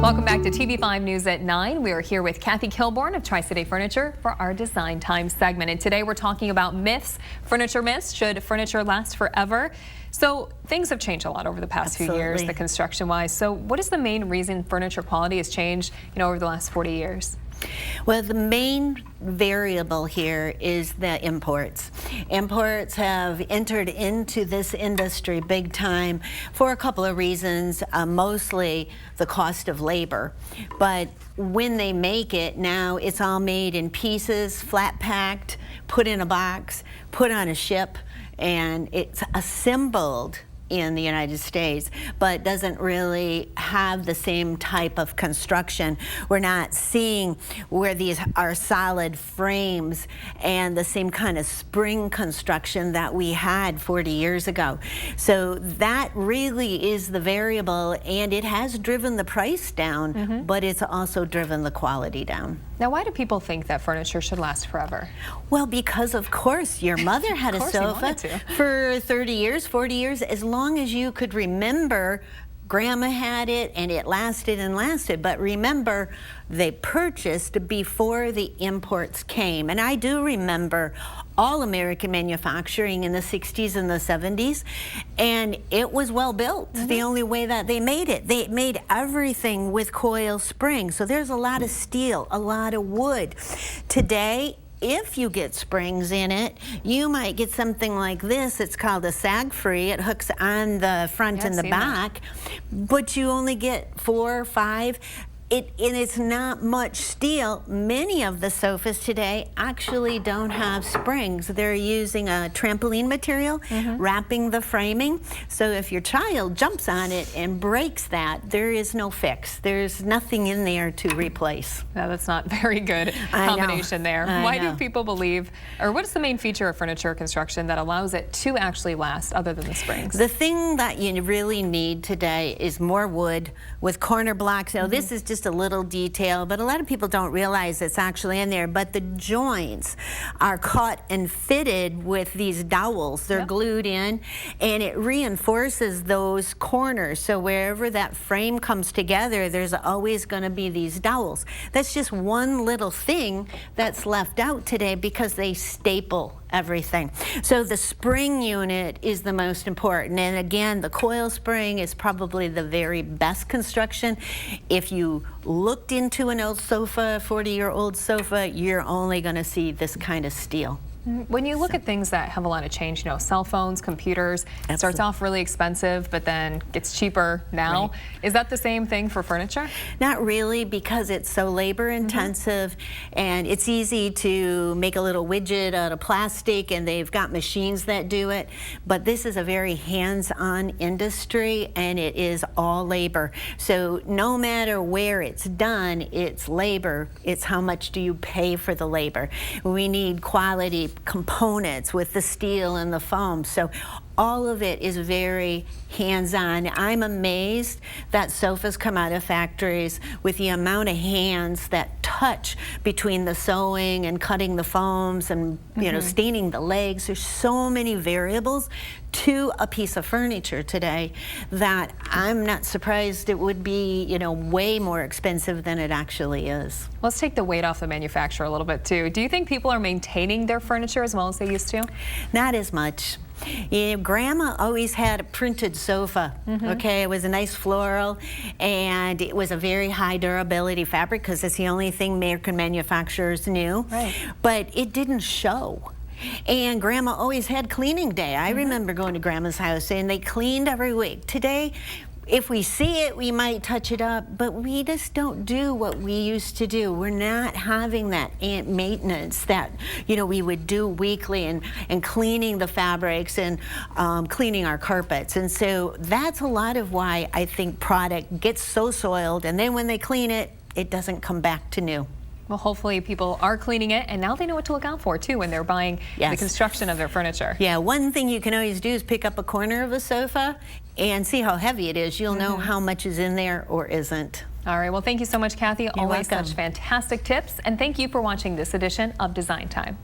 Welcome back to TV5 News at 9. We are here with Kathy Kilbourne of Tri-City Furniture for our Design Time segment. And today we're talking about myths, furniture myths. Should furniture last forever? So things have changed a lot over the past few years, the construction-wise. So what is the main reason furniture quality has changed, over the last 40 years? Well, the main variable here is the imports. Imports have entered into this industry big time for a couple of reasons, mostly the cost of labor. But when they make it now, it's all made in pieces, flat packed, put in a box, put on a ship, and it's assembled in the United States, but doesn't really have the same type of construction. We're not seeing where these are solid frames and the same kind of spring construction that we had 40 years ago. So that really is the variable, and it has driven the price down, but it's also driven the quality down. Now, why do people think that furniture should last forever? Well, because of course your mother had a sofa for 30 years, 40 years, as long as you could remember. Grandma had it and it lasted and lasted, but remember, they purchased before the imports came. And I do remember all American manufacturing in the 60s and the 70s, and it was well built. The only way that they made everything with coil springs. So there's a lot of steel, a lot of wood. Today, if you get springs in it, you might get something like this. It's called a sag-free. It hooks on the front and the back, but you only get 4 or 5. And it's not much steel. Many of the sofas today actually don't have springs. They're using a trampoline material, wrapping the framing. So if your child jumps on it and breaks that, there is no fix. There's nothing in there to replace. No, that's not very good combination there. Why do people believe, or what is the main feature of furniture construction that allows it to actually last other than the springs? The thing that you really need today is more wood with corner blocks. Now, this is just a little detail, but a lot of people don't realize it's actually in there. But the joints are cut and fitted with these dowels. They're glued in, and it reinforces those corners. So wherever that frame comes together, there's always going to be these dowels. That's just one little thing that's left out today because they staple everything. So the spring unit is the most important, and again, the coil spring is probably the very best construction. If you looked into an old sofa, 40-year-old sofa, you're only going to see this kind of steel. When you look at things that have a lot of change, cell phones, computers, it starts off really expensive, but then gets cheaper now. Is that the same thing for furniture? Not really, because it's so labor intensive, and it's easy to make a little widget out of plastic, and they've got machines that do it. But this is a very hands-on industry, and it is all labor. So no matter where it's done, it's labor. It's how much do you pay for the labor. We need quality components with the steel and the foam. So all of it is very hands-on. I'm amazed that sofas come out of factories with the amount of hands that touch between the sewing and cutting the foams and staining the legs. There's so many variables to a piece of furniture today that I'm not surprised it would be way more expensive than it actually is. Let's take the weight off the manufacturer a little bit too. Do you think people are maintaining their furniture as well as they used to? Not as much. Grandma always had a printed sofa, it was a nice floral, and it was a very high durability fabric because it's the only thing American manufacturers knew, but it didn't show. And Grandma always had cleaning day. I remember going to Grandma's house and they cleaned every week. Today, if we see it, we might touch it up, but we just don't do what we used to do. We're not having that maintenance that we would do weekly, and cleaning the fabrics and cleaning our carpets. And so that's a lot of why I think product gets so soiled, and then when they clean it, it doesn't come back to new. Well, hopefully people are cleaning it, and now they know what to look out for, too, when they're buying the construction of their furniture. Yeah, one thing you can always do is pick up a corner of a sofa and see how heavy it is. You'll know how much is in there or isn't. All right, well, thank you so much, Kathy. You're Always welcome. such fantastic tips, and thank you for watching this edition of Design Time.